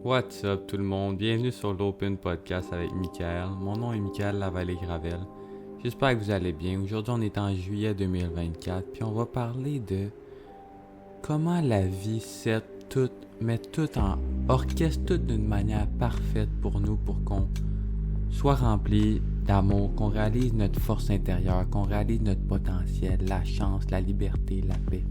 What's up tout le monde, bienvenue sur l'Open Podcast avec Michael. Mon nom est Michael Lavallée-Gravel. J'espère que vous allez bien. Aujourd'hui on est en juillet 2024 puis on va parler de comment la vie met tout orchestre tout d'une manière parfaite pour nous pour qu'on soit rempli d'amour, qu'on réalise notre force intérieure, qu'on réalise notre potentiel, la chance, la liberté, la paix.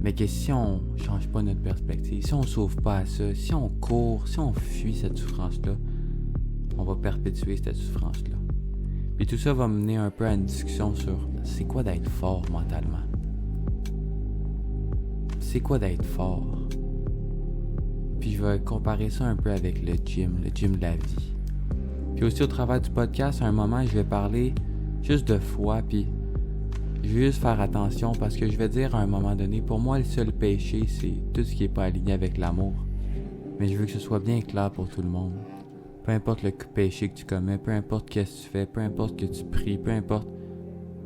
Mais que si on change pas notre perspective, si on s'ouvre pas à ça, si on court, si on fuit cette souffrance-là, on va perpétuer cette souffrance-là. Puis tout ça va mener un peu à une discussion sur c'est quoi d'être fort mentalement. C'est quoi d'être fort? Puis je vais comparer ça un peu avec le gym de la vie. Puis aussi au travers du podcast, à un moment, je vais parler juste de foi, puis je vais juste faire attention parce que je vais dire à un moment donné, pour moi, le seul péché, c'est tout ce qui n'est pas aligné avec l'amour. Mais je veux que ce soit bien clair pour tout le monde. Peu importe le péché que tu commets, peu importe qu'est-ce que tu fais, peu importe que tu pries, peu importe.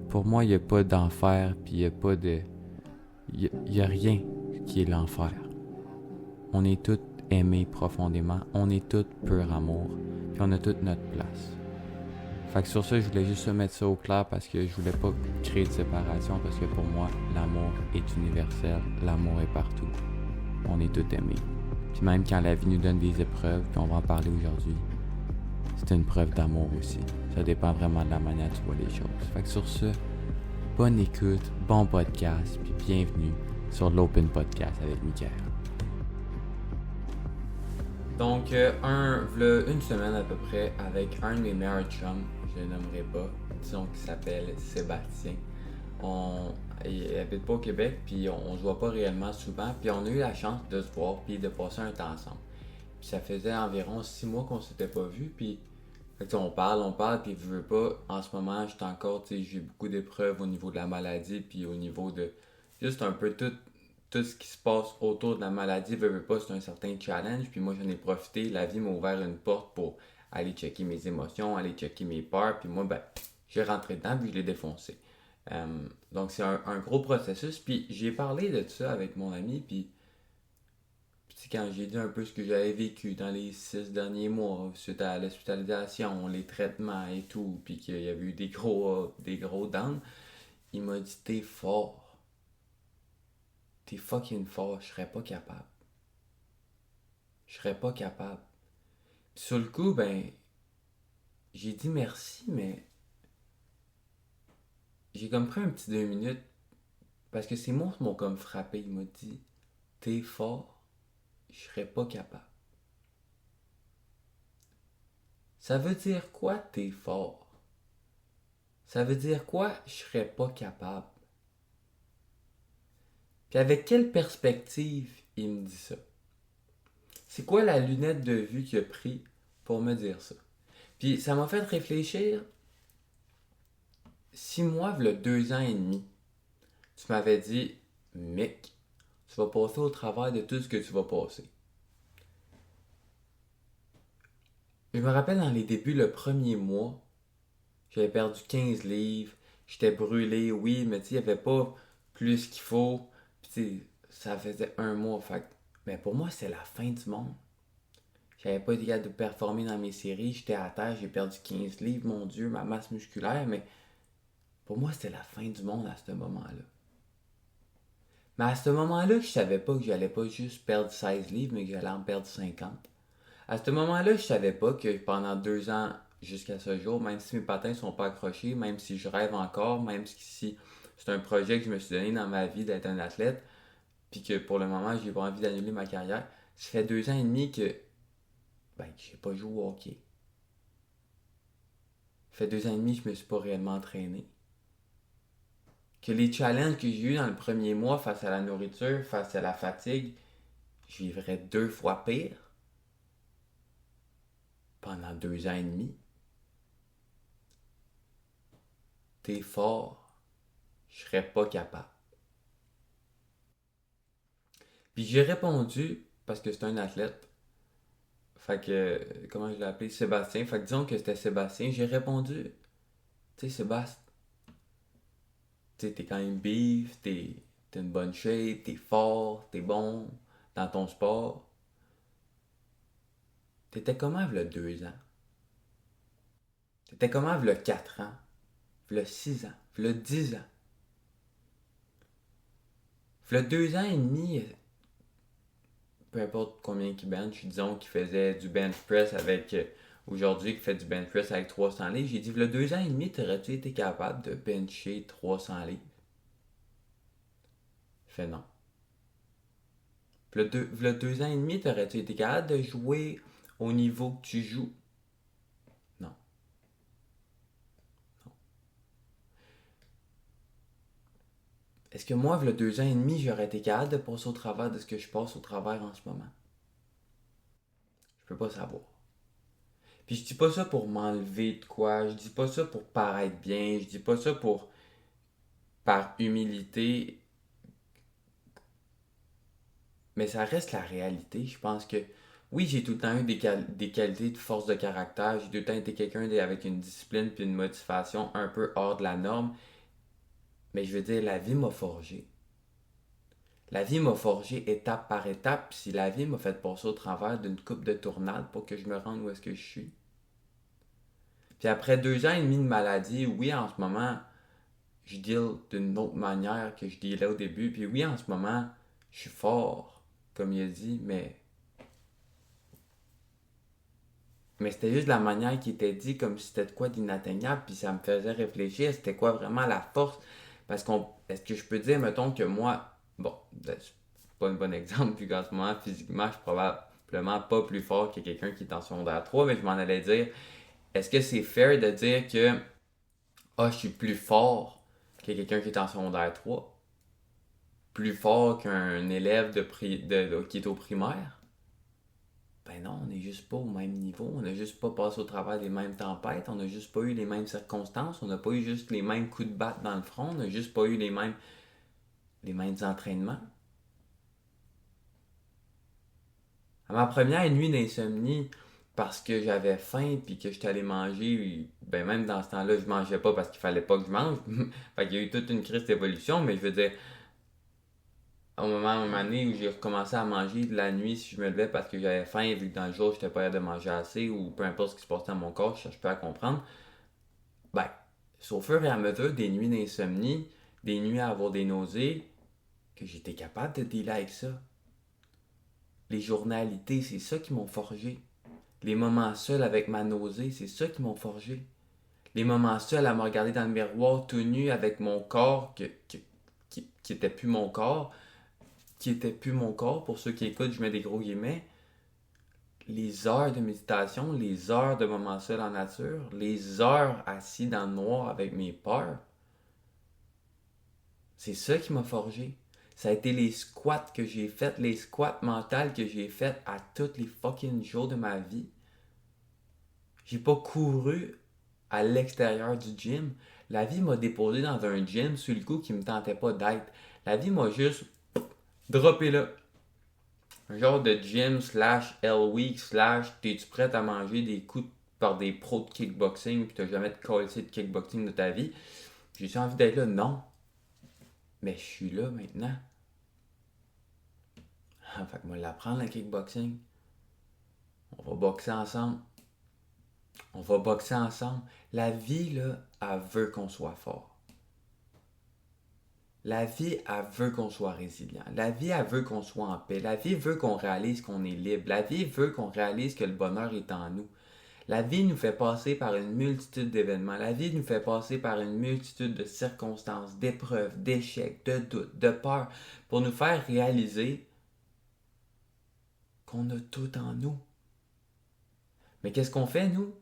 Pour moi, il n'y a pas d'enfer, puis il n'y a pas de... Il y a rien qui est l'enfer. On est tous aimés profondément, on est tous pur amour, puis on a toute notre place. Fait que sur ça, je voulais juste mettre ça au clair parce que je voulais pas créer de séparation parce que pour moi, l'amour est universel, l'amour est partout. On est tous aimés. Puis même quand la vie nous donne des épreuves, puis on va en parler aujourd'hui, c'est une preuve d'amour aussi. Ça dépend vraiment de la manière dont tu vois les choses. Fait que sur ce, bonne écoute, bon podcast, puis bienvenue sur l'Open Podcast avec Michael. Donc, une semaine à peu près, avec un de mes meilleurs chums, je le nommerai pas, disons qu'il s'appelle Sébastien. Il habite pas au Québec, puis on se voit pas réellement souvent, puis on a eu la chance de se voir, puis de passer un temps ensemble. Puis ça faisait environ 6 mois qu'on s'était pas vu, puis on parle, puis je veux pas, en ce moment, j'étais encore, j'ai beaucoup d'épreuves au niveau de la maladie, puis au niveau de juste un peu tout ce qui se passe autour de la maladie, veux pas, c'est un certain challenge. Puis moi, j'en ai profité. La vie m'a ouvert une porte pour aller checker mes émotions, aller checker mes peurs. Puis moi, j'ai rentré dedans, puis je l'ai défoncé. Donc, c'est un gros processus. Puis j'ai parlé de ça avec mon ami. Puis quand j'ai dit un peu ce que j'avais vécu dans les 6 derniers mois, suite à l'hospitalisation, les traitements et tout, puis qu'il y avait eu des gros downs, il m'a dit t'es fort. T'es fucking fort, je serais pas capable. Je serais pas capable. Puis sur le coup, j'ai dit merci, mais j'ai comme pris un petit 2 minutes parce que ces mots m'ont comme frappé. Il m'a dit, t'es fort, je serais pas capable. Ça veut dire quoi, t'es fort? Ça veut dire quoi, je serais pas capable? Puis avec quelle perspective il me dit ça? C'est quoi la lunette de vue qu'il a pris pour me dire ça? Puis ça m'a fait réfléchir 6 mois, v'là 2 ans et demi, tu m'avais dit, Mick, tu vas passer au travers de tout ce que tu vas passer. Je me rappelle dans les débuts, le premier mois, j'avais perdu 15 livres, j'étais brûlé, oui, mais tu sais, il n'y avait pas plus qu'il faut. Puis tu sais, ça faisait un mois, mais pour moi, c'est la fin du monde. J'avais pas été capable de performer dans mes séries, j'étais à terre, j'ai perdu 15 livres, mon Dieu, ma masse musculaire, mais pour moi, c'était la fin du monde à ce moment-là. Mais à ce moment-là, je savais pas que j'allais pas juste perdre 16 livres, mais que j'allais en perdre 50. À ce moment-là, je savais pas que pendant 2 ans, jusqu'à ce jour, même si mes patins sont pas accrochés, même si je rêve encore, même si c'est un projet que je me suis donné dans ma vie d'être un athlète, puis que pour le moment, j'ai pas envie d'annuler ma carrière, ça fait 2 ans et demi que j'ai pas joué au hockey. Ça fait 2 ans et demi que je me suis pas réellement entraîné. Que les challenges que j'ai eu dans le premier mois face à la nourriture, face à la fatigue, je vivrais 2 fois pire pendant 2 ans et demi. T'es fort, je serais pas capable. Puis j'ai répondu, parce que c'est un athlète, fait que, comment je l'ai appelé, Sébastien, fait que disons que c'était Sébastien, j'ai répondu, tu sais Sébastien, tu sais, t'es quand même beef, t'es une bonne shape, t'es fort, t'es bon dans ton sport. T'étais comment v'là 2 ans? T'étais comment v'là 4 ans? V'là 6 ans? V'là 10 ans? V'là 2 ans et demi, peu importe combien qui bench, disons qu'il faisait du bench press avec aujourd'hui qui fait du bench press avec 300 livres, j'ai dit v'là 2 ans et demi, t'aurais-tu été capable de bencher 300 livres? Il fait non. V'là 2 ans et demi, t'aurais-tu été capable de jouer au niveau que tu joues? Non. Est-ce que moi, v'là 2 ans et demi, j'aurais été capable de passer au travers de ce que je passe au travers en ce moment? Je peux pas savoir. Puis je dis pas ça pour m'enlever de quoi, je dis pas ça pour paraître bien, je dis pas ça pour par humilité, mais ça reste la réalité. Je pense que oui, j'ai tout le temps eu des qualités de force de caractère, j'ai tout le temps été quelqu'un avec une discipline puis une motivation un peu hors de la norme, mais je veux dire, la vie m'a forgé. La vie m'a forgé étape par étape, puis si la vie m'a fait passer au travers d'une coupe de tournade pour que je me rende où est-ce que je suis. Puis après 2 ans et demi de maladie, oui, en ce moment, je deal d'une autre manière que je dealais au début. Puis oui, en ce moment, je suis fort, comme il a dit, mais c'était juste la manière qui était dit comme si c'était de quoi d'inatteignable. Puis ça me faisait réfléchir, c'était quoi vraiment la force. Parce qu'on, est-ce que je peux dire, mettons, que moi, bon, c'est pas un bon exemple, vu qu'en ce moment, physiquement, je suis probablement pas plus fort que quelqu'un qui est en secondaire 3, mais je m'en allais dire, est-ce que c'est fair de dire que, ah, je suis plus fort que quelqu'un qui est en secondaire 3? Plus fort qu'un élève qui est au primaire? Ben non, on n'est juste pas au même niveau, on n'a juste pas passé au travers des mêmes tempêtes, on n'a juste pas eu les mêmes circonstances, on n'a pas eu juste les mêmes coups de batte dans le front, on n'a juste pas eu les mêmes entraînements. À ma première nuit d'insomnie, parce que j'avais faim puis que j'étais allé manger, ben même dans ce temps-là, je mangeais pas parce qu'il fallait pas que je mange. Fait qu'il y a eu toute une crise d'évolution, mais je veux dire, au moment donné où j'ai recommencé à manger de la nuit si je me levais parce que j'avais faim, vu que dans le jour j'étais pas capable de manger assez ou peu importe ce qui se passait dans mon corps, je cherche pas à comprendre. Ben, c'est au fur et à mesure des nuits d'insomnie, des nuits à avoir des nausées, que j'étais capable de dealer avec ça. Les journalités, c'est ça qui m'ont forgé. Les moments seuls avec ma nausée, c'est ça qui m'ont forgé. Les moments seuls à me regarder dans le miroir tout nu avec mon corps qui était plus mon corps, qui était plus mon corps, pour ceux qui écoutent, je mets des gros guillemets. Les heures de méditation, les heures de moments seuls en nature, les heures assis dans le noir avec mes peurs, c'est ça qui m'a forgé. Ça a été les squats que j'ai fait, les squats mentales que j'ai fait à tous les fucking jours de ma vie. J'ai pas couru à l'extérieur du gym. La vie m'a déposé dans un gym sur le coup qui me tentait pas d'être. La vie m'a juste droppé là. Un genre de gym slash Hell Week slash t'es-tu prête à manger des coups par des pros de kickboxing puis t'as jamais de collé de kickboxing de ta vie. J'ai envie d'être là, non. Mais je suis là maintenant. Fait que moi l'apprendre le kickboxing. On va boxer ensemble. On va boxer ensemble. La vie, là, elle veut qu'on soit fort. La vie, elle veut qu'on soit résilient. La vie, elle veut qu'on soit en paix. La vie veut qu'on réalise qu'on est libre. La vie veut qu'on réalise que le bonheur est en nous. La vie nous fait passer par une multitude d'événements. La vie nous fait passer par une multitude de circonstances, d'épreuves, d'échecs, de doutes, de peurs, pour nous faire réaliser qu'on a tout en nous. Mais qu'est-ce qu'on fait, nous?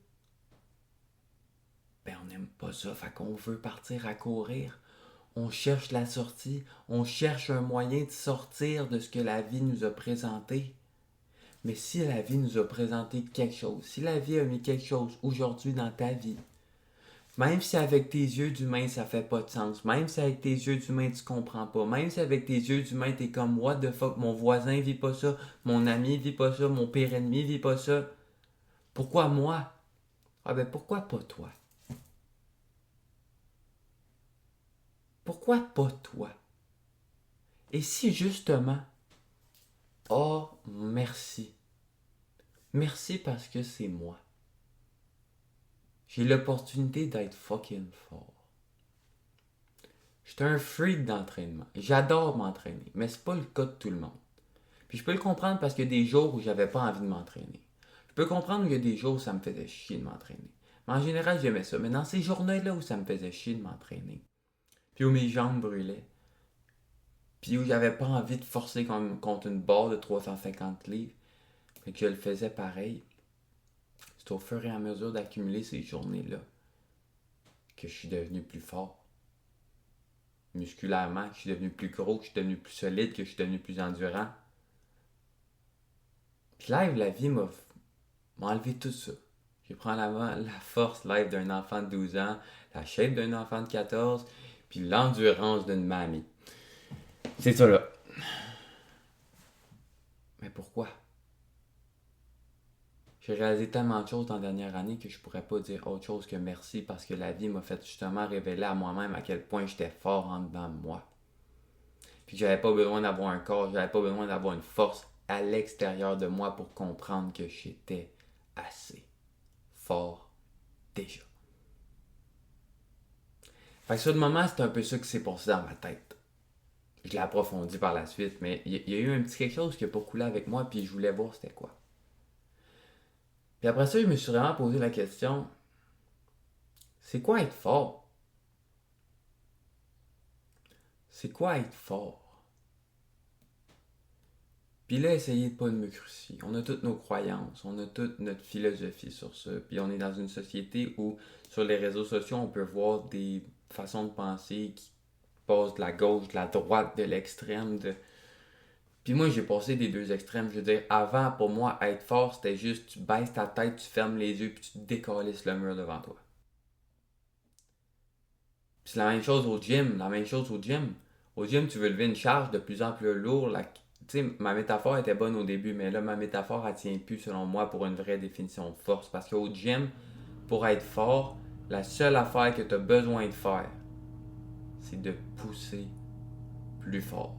Ben, on n'aime pas ça, fait qu'on veut partir à courir. On cherche la sortie, on cherche un moyen de sortir de ce que la vie nous a présenté. Mais si la vie nous a présenté quelque chose, si la vie a mis quelque chose aujourd'hui dans ta vie, même si avec tes yeux d'humain ça fait pas de sens, même si avec tes yeux d'humain tu comprends pas, même si avec tes yeux d'humain t'es comme what the fuck, mon voisin vit pas ça, mon ami vit pas ça, mon pire ennemi vit pas ça, pourquoi moi? Ah ben pourquoi pas toi? Pourquoi pas toi? Et si justement, oh merci, Merci parce que c'est moi. J'ai l'opportunité d'être fucking fort. J'étais un freak d'entraînement. J'adore m'entraîner, mais c'est pas le cas de tout le monde. Puis je peux le comprendre parce qu'il y a des jours où j'avais pas envie de m'entraîner. Je peux comprendre qu'il y a des jours où ça me faisait chier de m'entraîner. Mais en général, j'aimais ça. Mais dans ces journées-là où ça me faisait chier de m'entraîner, puis où mes jambes brûlaient, puis où j'avais pas envie de forcer contre une barre de 350 livres, mais que je le faisais pareil, c'est au fur et à mesure d'accumuler ces journées-là que je suis devenu plus fort. Musculairement, que je suis devenu plus gros, que je suis devenu plus solide, que je suis devenu plus endurant. Puis live, la vie m'a enlevé tout ça. Je prends la force live d'un enfant de 12 ans, la shape d'un enfant de 14, puis l'endurance d'une mamie. C'est ça là. Mais pourquoi? J'ai réalisé tellement de choses dans la dernière année que je pourrais pas dire autre chose que merci parce que la vie m'a fait justement révéler à moi-même à quel point j'étais fort en dedans de moi. Puis que j'avais pas besoin d'avoir un corps, j'avais pas besoin d'avoir une force à l'extérieur de moi pour comprendre que j'étais assez fort déjà. Fait que sur le moment, c'est un peu ça qui s'est passé dans ma tête. Je l'ai approfondi par la suite, mais il y a eu un petit quelque chose qui a pas coulé avec moi, puis je voulais voir c'était quoi. Puis après ça, je me suis vraiment posé la question, c'est quoi être fort? C'est quoi être fort? Puis là, essayez de pas me crucifier. On a toutes nos croyances, on a toute notre philosophie sur ça. Puis on est dans une société où, sur les réseaux sociaux, on peut voir des façons de penser qui passent de la gauche, de la droite, de l'extrême. Puis moi, j'ai passé des deux extrêmes. Je veux dire, avant, pour moi, être fort, c'était juste, tu baisses ta tête, tu fermes les yeux, puis tu décalisses le mur devant toi. Puis c'est la même chose au gym, Au gym, tu veux lever une charge de plus en plus lourde. Tu sais, ma métaphore était bonne au début, mais là, ma métaphore, elle tient plus, selon moi, pour une vraie définition de force. Parce qu'au gym, pour être fort, la seule affaire que tu as besoin de faire, c'est de pousser plus fort.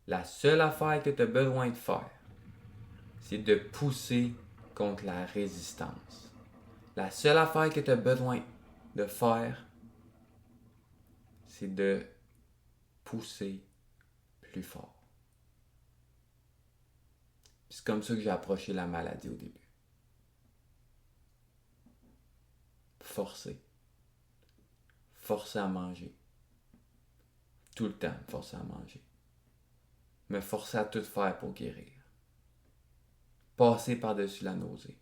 La seule affaire que tu as besoin de faire, c'est de pousser contre la résistance. La seule affaire que tu as besoin de faire, c'est de pousser plus fort. C'est comme ça que j'ai approché la maladie au début. Forcer. Forcer à manger. Tout le temps, me forcer à manger. Me forcer à tout faire pour guérir. Passer par-dessus la nausée.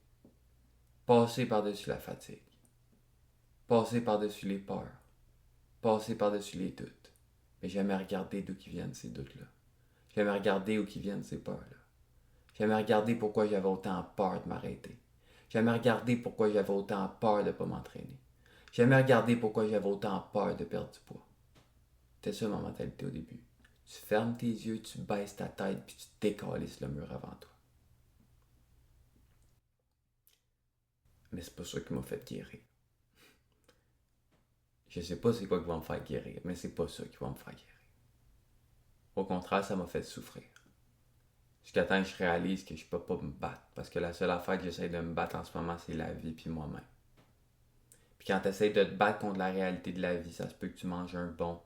Passer par-dessus la fatigue. Passer par-dessus les peurs. Passer par-dessus les doutes. Mais jamais regarder d'où viennent ces doutes-là. Jamais regarder où viennent ces peurs-là. Jamais regarder pourquoi j'avais autant peur de m'arrêter. Jamais regarder pourquoi j'avais autant peur de ne pas m'entraîner. Jamais regarder pourquoi j'avais autant peur de perdre du poids. C'était ça ma mentalité au début. Tu fermes tes yeux, tu baisses ta tête, puis tu décalisses le mur avant toi. Mais c'est pas ça qui m'a fait guérir. Je sais pas c'est quoi qui va me faire guérir, mais c'est pas ça qui va me faire guérir. Au contraire, ça m'a fait souffrir. Jusqu'à temps que je réalise que je peux pas me battre. Parce que la seule affaire que j'essaie de me battre en ce moment, c'est la vie puis moi-même. Puis quand tu essaies de te battre contre la réalité de la vie, ça se peut que tu manges un bon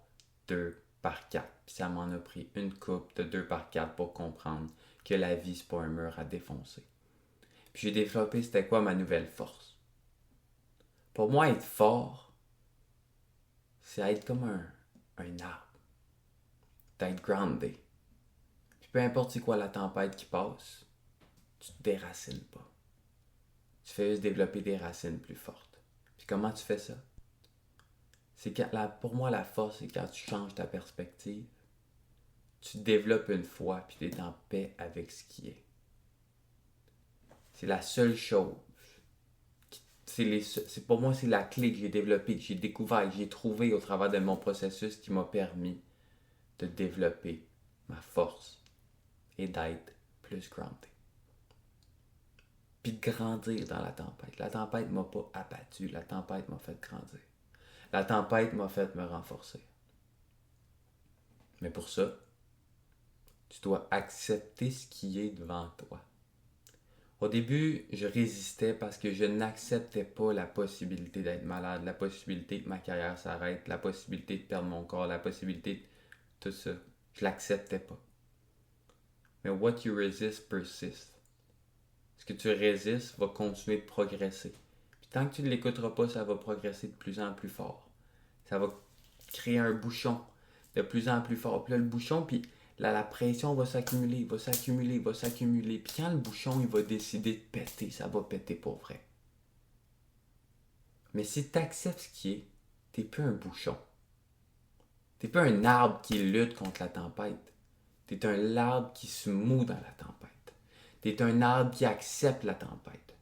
2 par 4. Puis ça m'en a pris une coupe de 2 par 4 pour comprendre que la vie, c'est pas un mur à défoncer. Puis j'ai développé c'était quoi ma nouvelle force. Pour moi, être fort, c'est être comme un arbre. D'être groundé. Puis peu importe c'est quoi la tempête qui passe, tu te déracines pas. Tu fais juste développer des racines plus fortes. Puis comment tu fais ça? Pour moi, la force, c'est quand tu changes ta perspective, tu développes une foi, puis tu es en paix avec ce qui est. C'est la seule chose. Pour moi, c'est la clé que j'ai développée, que j'ai découvert, que j'ai trouvée au travers de mon processus qui m'a permis de développer ma force et d'être plus groundé. Puis de grandir dans la tempête. La tempête m'a pas abattu, la tempête m'a fait grandir. La tempête m'a fait me renforcer. Mais pour ça, tu dois accepter ce qui est devant toi. Au début, je résistais parce que je n'acceptais pas la possibilité d'être malade, la possibilité que ma carrière s'arrête, la possibilité de perdre mon corps, la possibilité de tout ça. Je l'acceptais pas. Mais what you resist persist. Ce que tu résistes va continuer de progresser. Puis tant que tu ne l'écouteras pas, ça va progresser de plus en plus fort. Ça va créer un bouchon de plus en plus fort. Puis là, le bouchon, puis là, la pression va s'accumuler, va s'accumuler, va s'accumuler. Puis quand le bouchon, il va décider de péter, ça va péter pour vrai. Mais si tu acceptes ce qui est, t'es plus un bouchon. T'es plus un arbre qui lutte contre la tempête. T'es un arbre qui se moue dans la tempête. T'es un arbre qui accepte la tempête.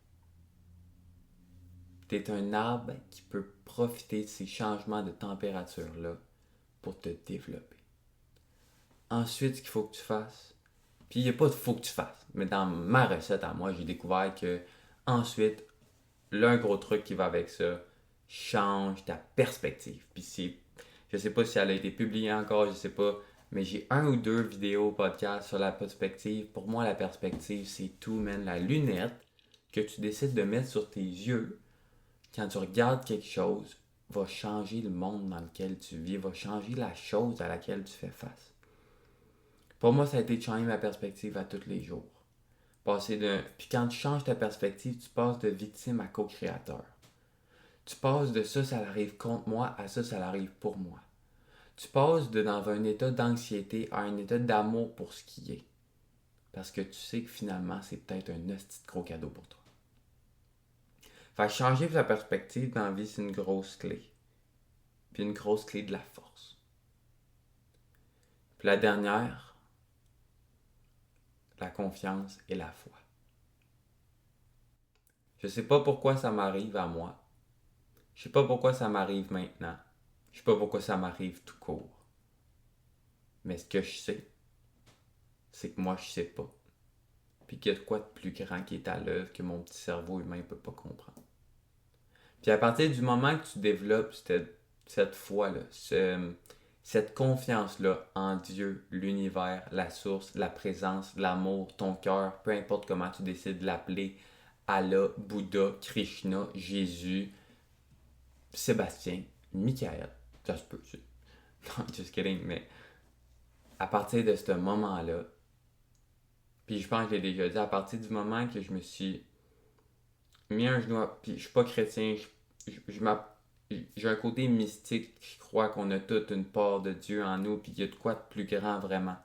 T'es un arbre qui peut profiter de ces changements de température-là pour te développer. Ensuite, ce qu'il faut que tu fasses, puis il n'y a pas de faut que tu fasses, mais dans ma recette à moi, j'ai découvert que ensuite, l'un gros truc qui va avec ça, change ta perspective. Puis je sais pas si elle a été publiée encore, je sais pas, mais j'ai 1 ou 2 vidéos podcast sur la perspective. Pour moi, la perspective, c'est tout, man. La lunette que tu décides de mettre sur tes yeux quand tu regardes quelque chose va changer le monde dans lequel tu vis, va changer la chose à laquelle tu fais face. Pour moi, ça a été de changer ma perspective à tous les jours. Puis quand tu changes ta perspective, tu passes de victime à co-créateur. Tu passes de ça arrive contre moi, à ça arrive pour moi. Tu passes dans un état d'anxiété à un état d'amour pour ce qui est. Parce que tu sais que finalement, c'est peut-être un hostie de gros cadeau pour toi. Fait que changer ta perspective dans la vie, c'est une grosse clé. Puis une grosse clé de la force. Puis la dernière, la confiance et la foi. Je sais pas pourquoi ça m'arrive à moi. Je sais pas pourquoi ça m'arrive maintenant. Je sais pas pourquoi ça m'arrive tout court. Mais ce que je sais, c'est que moi je sais pas. Puis qu'il y a de quoi de plus grand qui est à l'œuvre que mon petit cerveau humain peut pas comprendre. Puis à partir du moment que tu développes cette foi-là, cette confiance-là en Dieu, l'univers, la source, la présence, l'amour, ton cœur, peu importe comment tu décides de l'appeler, Allah, Bouddha, Krishna, Jésus, Sébastien, Michael, ça se peut, non, just kidding, mais à partir de ce moment-là, puis je pense que je l'ai déjà dit, à partir du moment que je me suis mis un genou, puis je suis pas chrétien, j'ai un côté mystique qui croit qu'on a toute une part de Dieu en nous, puis qu'il y a de quoi de plus grand vraiment.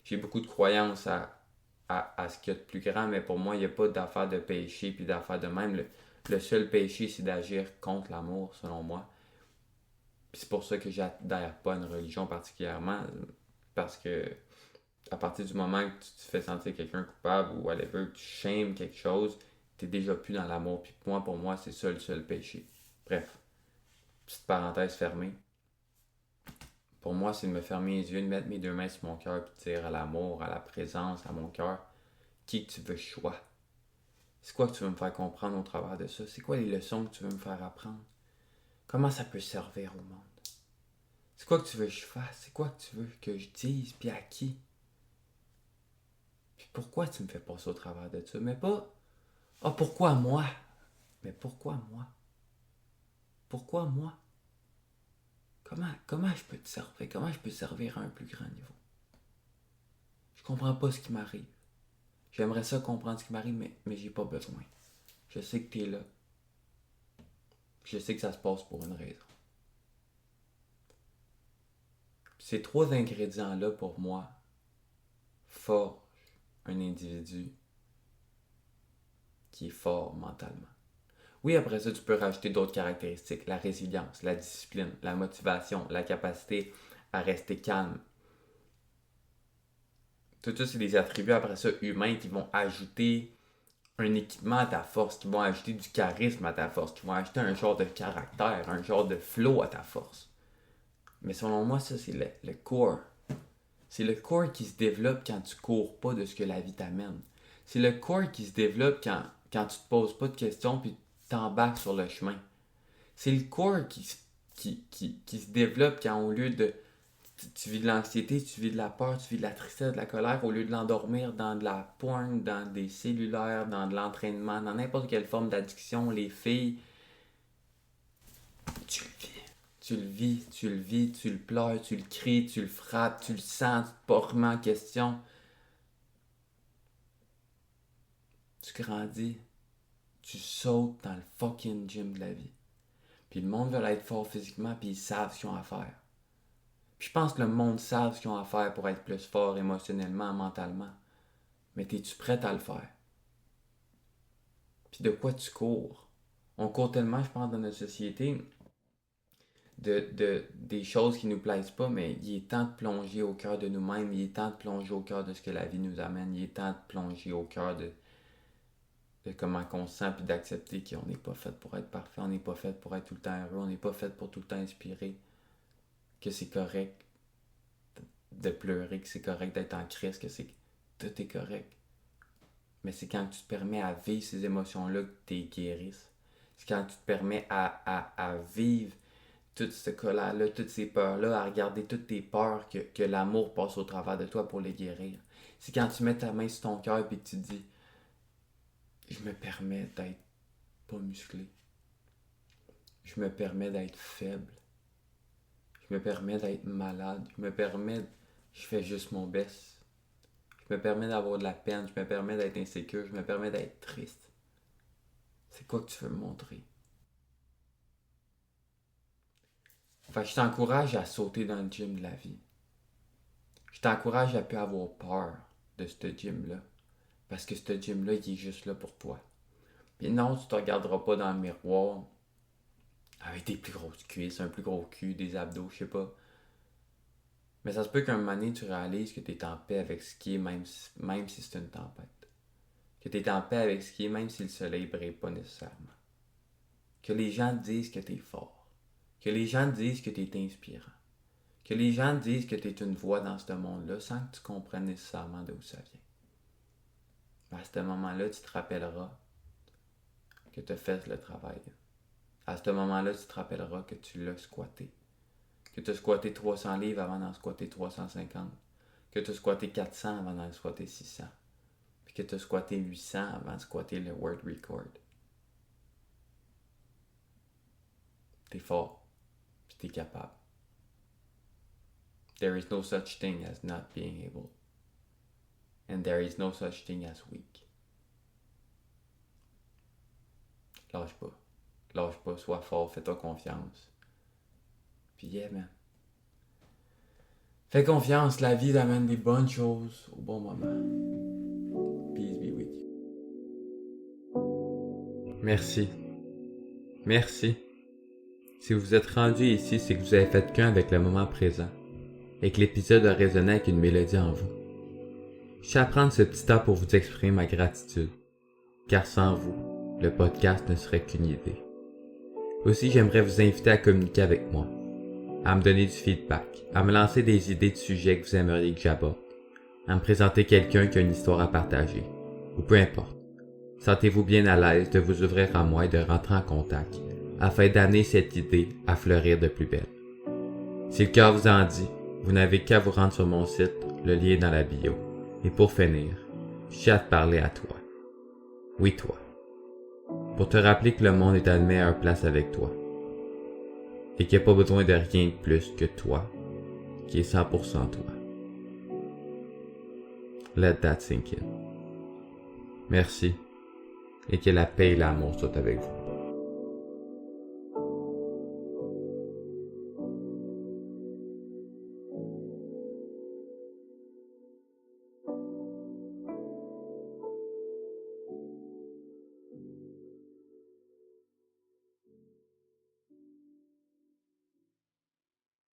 J'ai beaucoup de croyances à ce qu'il y a de plus grand, mais pour moi, il n'y a pas d'affaire de péché, puis d'affaire de même. Le seul péché, c'est d'agir contre l'amour, selon moi. Puis c'est pour ça que j'adhère pas à une religion particulièrement, parce que à partir du moment que tu te fais sentir quelqu'un coupable ou whatever, que tu shames quelque chose, t'es déjà plus dans l'amour. Puis pour moi, c'est ça le seul péché. Bref, petite parenthèse fermée. Pour moi, c'est de me fermer les yeux, de mettre mes 2 mains sur mon cœur, puis de dire à l'amour, à la présence, à mon cœur, qui que tu veux choix. C'est quoi que tu veux me faire comprendre au travers de ça? C'est quoi les leçons que tu veux me faire apprendre? Comment ça peut servir au monde? C'est quoi que tu veux que je fasse? C'est quoi que tu veux que je dise? Puis à qui? Puis pourquoi tu me fais passer au travers de ça? Mais pas, pourquoi moi? Mais pourquoi moi? Pourquoi moi? Comment je peux te servir? Comment je peux servir à un plus grand niveau? Je comprends pas ce qui m'arrive. J'aimerais ça comprendre ce qui m'arrive, mais j'ai pas besoin. Je sais que t'es là. Je sais que ça se passe pour une raison. Ces 3 ingrédients-là, pour moi, forgent un individu qui est fort mentalement. Oui, après ça, tu peux rajouter d'autres caractéristiques. La résilience, la discipline, la motivation, la capacité à rester calme. Tout ça, c'est des attributs, après ça, humains qui vont ajouter un équipement à ta force, qui vont ajouter du charisme à ta force, qui vont ajouter un genre de caractère, un genre de flow à ta force. Mais selon moi, ça, c'est le core. C'est le core qui se développe quand tu cours pas de ce que la vie t'amène. C'est le core qui se développe quand tu te poses pas de questions puis t'embarques sur le chemin. C'est le core qui se développe quand au lieu de Tu vis de l'anxiété, tu vis de la peur, tu vis de la tristesse, de la colère, au lieu de l'endormir dans de la porn, dans des cellulaires, dans de l'entraînement, dans n'importe quelle forme d'addiction, les filles, tu le vis. Tu le vis, tu le vis, tu le pleures, tu le cries, tu le frappes, tu le sens, tu te pas remets en question. Tu grandis, tu sautes dans le fucking gym de la vie. Puis le monde veut être fort physiquement, puis ils savent ce qu'ils ont à faire. Puis je pense que le monde savent ce qu'ils ont à faire pour être plus fort émotionnellement, mentalement. Mais es-tu prête à le faire? Puis de quoi tu cours? On court tellement, je pense, dans notre société, des choses qui nous plaisent pas, mais il est temps de plonger au cœur de nous-mêmes, il est temps de plonger au cœur de ce que la vie nous amène, il est temps de plonger au cœur de comment on se sent, puis d'accepter qu'on n'est pas fait pour être parfait, on n'est pas fait pour être tout le temps heureux, on n'est pas fait pour tout le temps inspirer, que c'est correct de pleurer, que c'est correct d'être en crise, que tout est correct. Mais c'est quand tu te permets à vivre ces émotions-là que tu les guérisses. C'est quand tu te permets à vivre toute cette colère-là, toutes ces peurs-là, à regarder toutes tes peurs, que l'amour passe au travers de toi pour les guérir. C'est quand tu mets ta main sur ton cœur et que tu dis « Je me permets d'être pas musclé. Je me permets d'être faible. Je me permets d'être malade. Je fais juste mon best. Je me permets d'avoir de la peine. Je me permets d'être insécure. Je me permets d'être triste. C'est quoi que tu veux me montrer? » Fait que je t'encourage à sauter dans le gym de la vie. Je t'encourage à ne plus avoir peur de ce gym-là. Parce que ce gym-là, il est juste là pour toi. Puis non, tu ne te regarderas pas dans le miroir avec des plus grosses cuisses, un plus gros cul, des abdos, je sais pas. Mais ça se peut qu'un moment donné, tu réalises que tu es en paix avec ce qui est, même si c'est une tempête. Que tu es en paix avec ce qui est, même si le soleil ne brille pas nécessairement. Que les gens te disent que tu es fort. Que les gens te disent que tu es inspirant. Que les gens te disent que tu es une voix dans ce monde-là sans que tu comprennes nécessairement d'où ça vient. À ce moment-là, tu te rappelleras que tu as fait le travail. À ce moment-là, tu te rappelleras que tu l'as squatté. Que tu as squatté 300 livres avant d'en squatter 350. Que tu as squatté 400 avant d'en squatter 600. Puis que tu as squatté 800 avant de squatter le world record. T'es fort. Puis t'es capable. There is no such thing as not being able. And there is no such thing as weak. Lâche pas. Lâche pas, sois fort, fais-toi confiance. Puis yeah, man. Fais confiance, la vie t'amène des bonnes choses au bon moment. Peace be with you. Merci. Merci. Si vous êtes rendu ici, c'est que vous avez fait qu'un avec le moment présent et que l'épisode a résonné avec une mélodie en vous. Je tiens à prendre ce petit temps pour vous exprimer ma gratitude, car sans vous, le podcast ne serait qu'une idée. Aussi, j'aimerais vous inviter à communiquer avec moi, à me donner du feedback, à me lancer des idées de sujets que vous aimeriez que j'aborde, à me présenter quelqu'un qui a une histoire à partager, ou peu importe. Sentez-vous bien à l'aise de vous ouvrir à moi et de rentrer en contact, afin d'amener cette idée à fleurir de plus belle. Si le cœur vous en dit, vous n'avez qu'à vous rendre sur mon site, le lien est dans la bio. Et pour finir, j'ai à te parler à toi. Oui, toi. Pour te rappeler que le monde est à une meilleure place avec toi. Et qu'il n'y a pas besoin de rien de plus que toi, qui est 100% toi. Let that sink in. Merci. Et que la paix et l'amour soient avec vous.